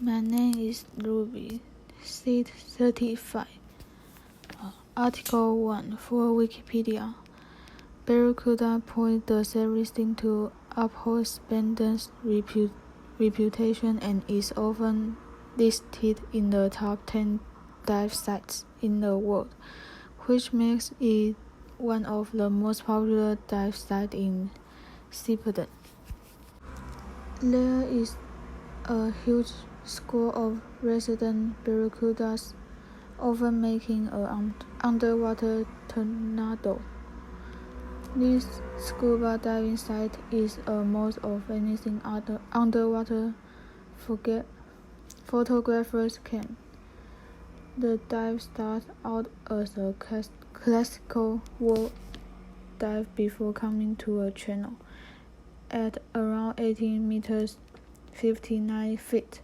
My name is Ruby, seat 35. Article 1 for Wikipedia. Barracuda Point does everything to uphold Spenden's reputation and is often listed in the top 10 dive sites in the world, which makes it one of the most popular dive sites in Cyprus. There is a huge school of resident barracudas, often making an underwater tornado. This scuba diving site is a most of anything underwater photographers can. The dive starts out as a classical wall dive before coming to a channel at around 18 meters 59 feet,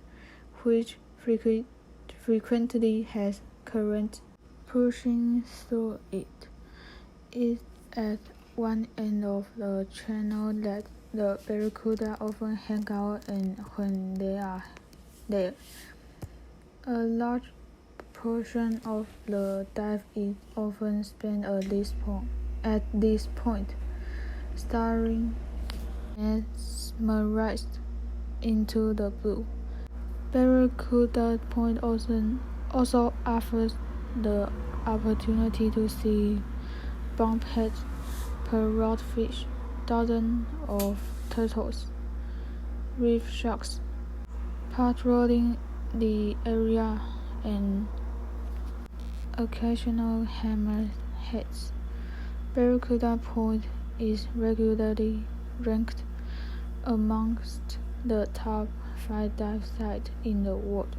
which frequently has current pushing through it. It's at one end of the channel that the barracuda often hang out and when they are there. A large portion of the dive is often spent at this point, staring mesmerized into the blue. Barracuda Point also offers the opportunity to see bumpheads, parrotfish, dozens of turtles, reef sharks patrolling the area, and occasional hammerheads. Barracuda Point is regularly ranked amongst the top 5 dive sites in the world.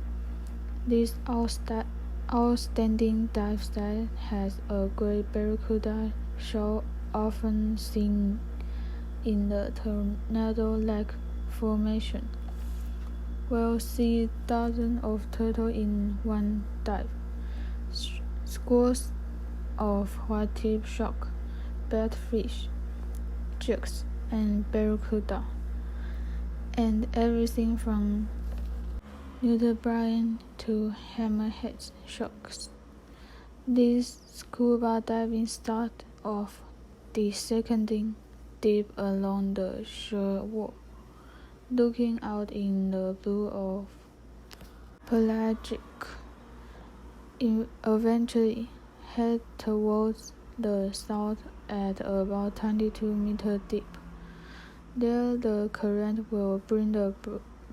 This outstanding dive site has a great barracuda show, often seen in the Tornado Lake Formation. We'll see dozens of turtles in one dive, schools of white-tip shark, batfish, jigs, and barracuda, and everything from nudibranch to hammerhead sharks. This scuba diving starts off descending deep along the shore wall, looking out in the blue of pelagic. Eventually head towards the south at about 22 meters deep. There the current will bring the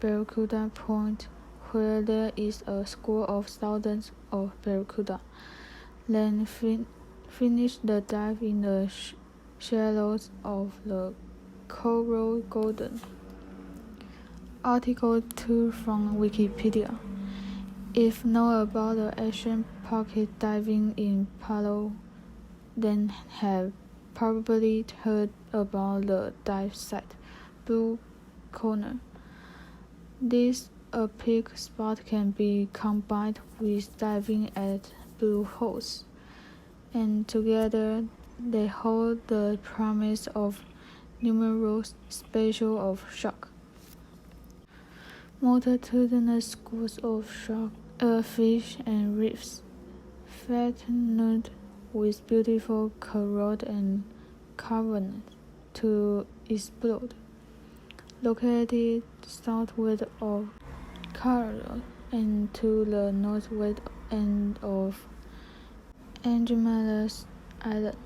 Barracuda Point, where there is a school of thousands of barracuda. Then finish the dive in the shallows of the Coral Garden. Article 2 from Wikipedia. If know about the ancient pocket diving in Palau, then have probably heard about the dive site, Blue Corner. This a peak spot can be combined with diving at blue holes, and together they hold the promise of numerous species of shark. Multitudinous schools of shark, fish, and reefs, fattened with beautiful coral and caverns to explode. Located southwest of Cairo and to the northwest end of Angelus Island.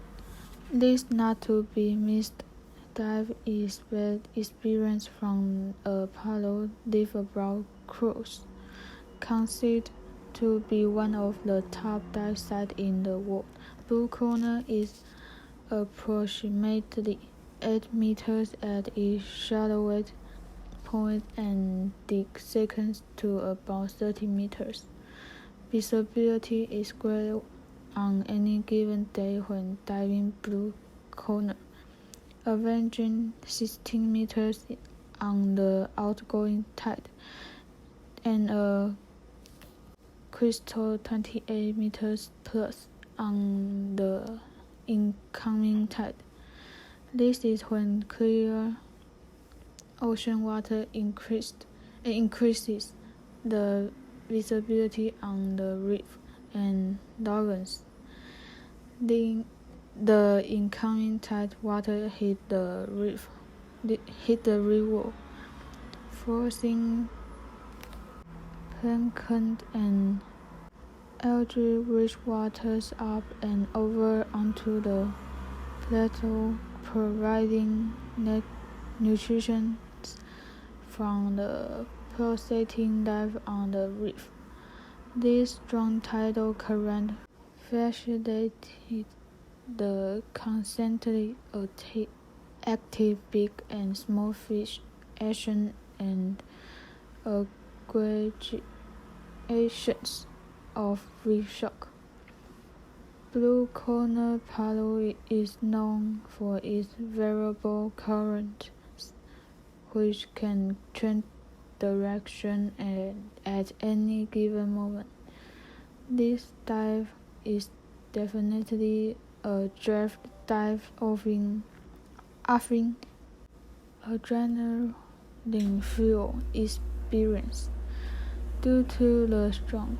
This not to be missed dive is experienced from a Palau liveabout cruise, considered to be one of the top dive sites in the world. Blue Corner is approximately 8 meters at its shallowest point and descends to about 30 meters. Visibility is great on any given day when diving Blue Corner, averaging 16 meters on the outgoing tide and a crystal 28 meters plus on the incoming tide. This is when clear ocean water increases the visibility on the reef and lagoons. The incoming tide water hit the river, forcing plankton and algae-rich waters up and over onto the plateau, providing nutrition from the pulsating life on the reef. This strong tidal current facilitated the constantly active big and small fish action and aggregations of reef shark. Blue corner paddle is known for its variable currents, which can change direction at any given moment. This dive is definitely a draft dive offering adrenaline-fueled experience. Due to the strong,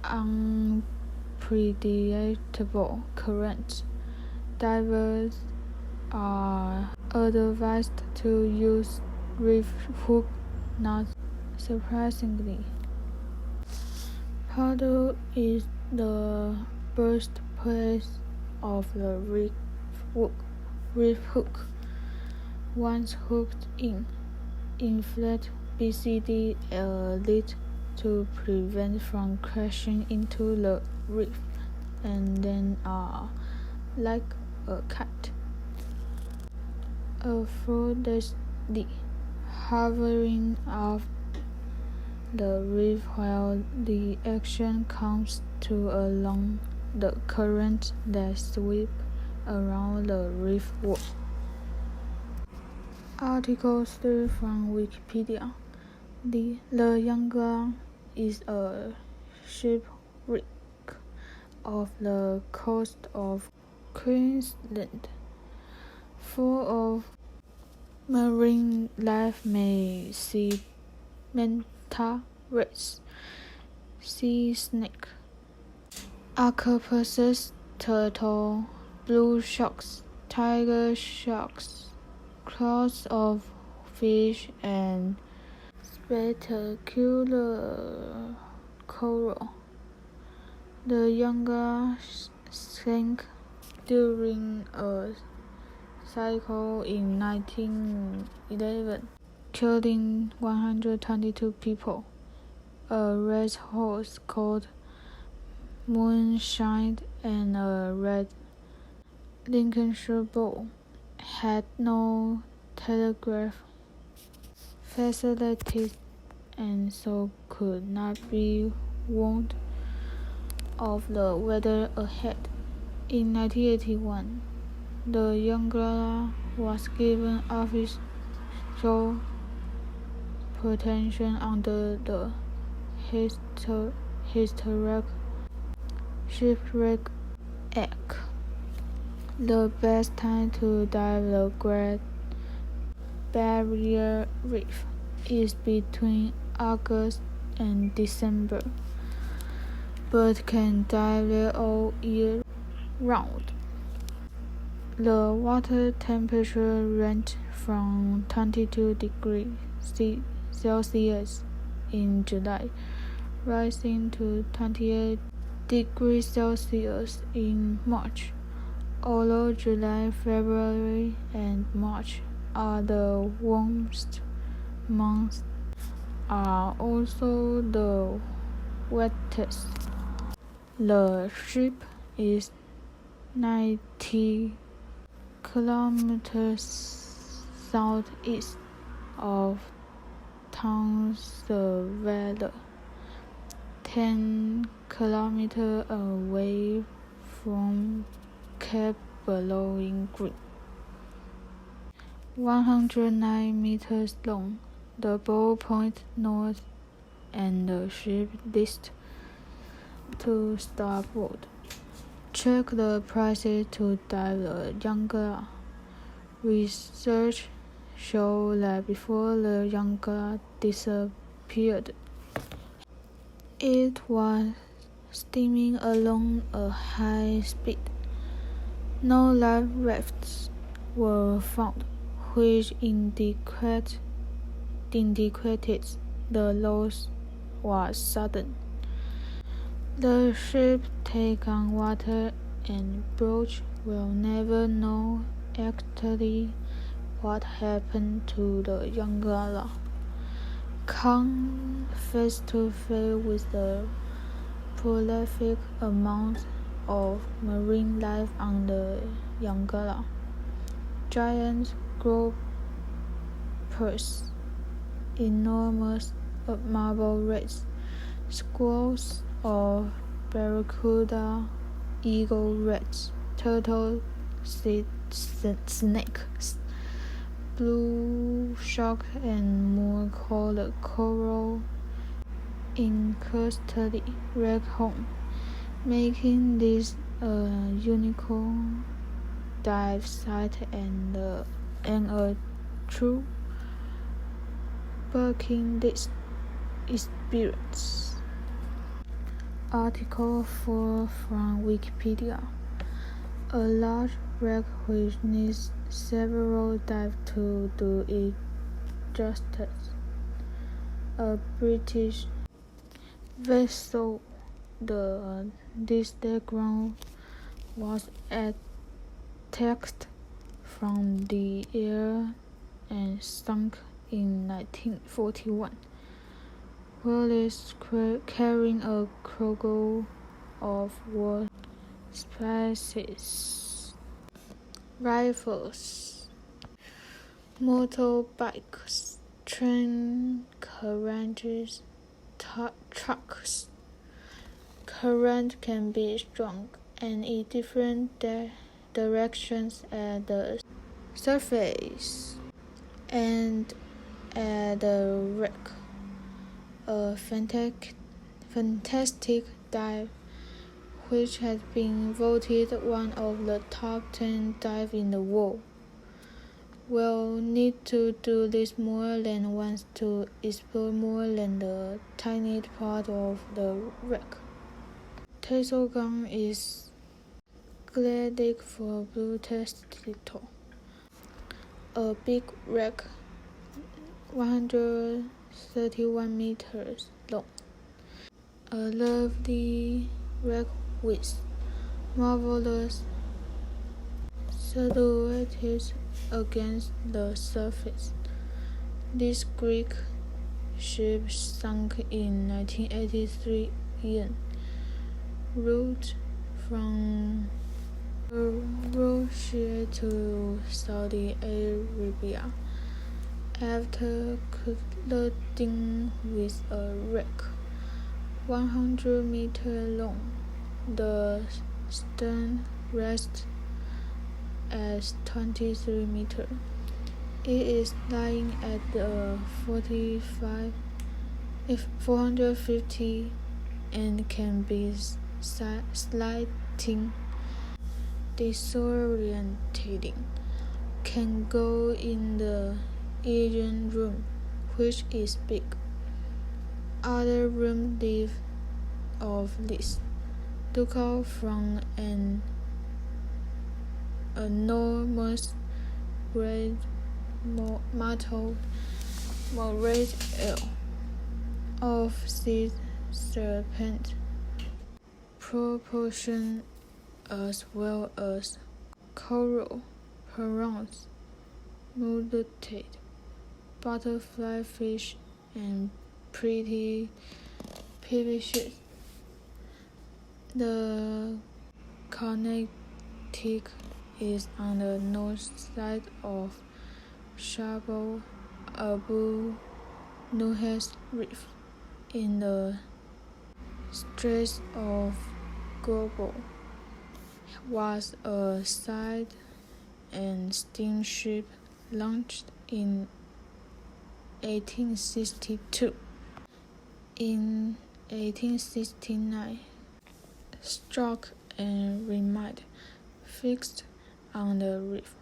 unpredictable currents, divers are advised to use reef hook, not surprisingly. Paddle is the birthplace of the reef hook. Once hooked in, inflate BCD lead to prevent from crashing into the reef, and then are like a cat, effortlessly hovering off the reef while the action comes to along the current that sweep around the reef wall. Article 3 from Wikipedia. The Yongle is a shipwreck off the coast of Queensland. Full of marine life may see manta rays, sea snake, octopuses, turtle, blue sharks, tiger sharks, clouds of fish, and spectacular coral. The Yongle sank during a cycle in 1911, killing 122 people. A racehorse called Moonshine and a red Lincolnshire bull had no telegraph facilities and so could not be warned of the weather ahead. In 1981, the Yongle was given official protection under the Historic Shipwreck Act. The best time to dive the Great Barrier Reef is between August and December, but can dive there all year round. The water temperature ranges from 22 degrees Celsius in July, rising to 28 degrees Celsius in March. Although July, February, and March are the warmest months, are also the wettest. The ship is 90 kilometers southeast of Townsville, 10 kilometers away from Cape Bowling Green. 109 meters long, the bow points north and the ship leads to starboard. Check the prices to dive the Yongle. Research shows that before the Yongle disappeared, It was steaming along a high speed. No life rafts were found, which indicated the loss was sudden. The ship take on water and Brooch will never know exactly what happened to the Yongala. Come face to face with the prolific amount of marine life on the Yongala. Giant groupers, enormous marble rats, squalls of barracuda, eagle rats, turtle snakes, blue shark, and more called coral encrusted wreck home, making this a unique dive site and a true bucket experience. Article 4 from Wikipedia. A large wreck which needs several dives to do it justice. A British vessel, the diagram was attacked from the air and sunk in 1941. Wallace carrying a cargo of war spices, rifles, motorbikes, train carriages, trucks. Current can be strong and in different directions at the surface and at the wreck. A fantastic dive, which has been voted one of the top 10 dives in the world. We'll need to do this more than once to explore more than the tiny part of the wreck. Tesogan is Gaelic for blue testicle. A big wreck, 131 meters long. A lovely wreck with marvelous silhouettes against the surface. This Greek ship sunk in 1983 en route from Russia to Saudi Arabia after colliding with a wreck 100 meters long. The stern rests at 23 meters. It is lying at the 450 and can be slightly disorientating. Can go in the engine room, which is big. Other rooms live of this. Look out from an enormous red metal moraine of sea serpent proportion as well as coral, prawns, muted butterfly fish, and pretty fishes. The Carnatic is on the north side of Jabal Abu Nuhes Reef in the Straits of Gobel. Was a side and steamship launched in 1862. In 1869, struck and remained fixed on the reef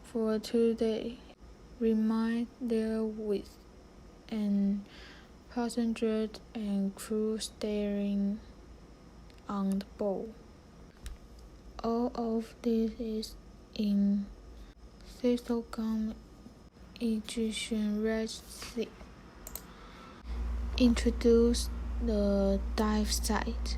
for 2 days. Remained there with an passengers and crew staring on the board. All of this is in Sisocom Egyptian Red Sea. Introduce the dive site.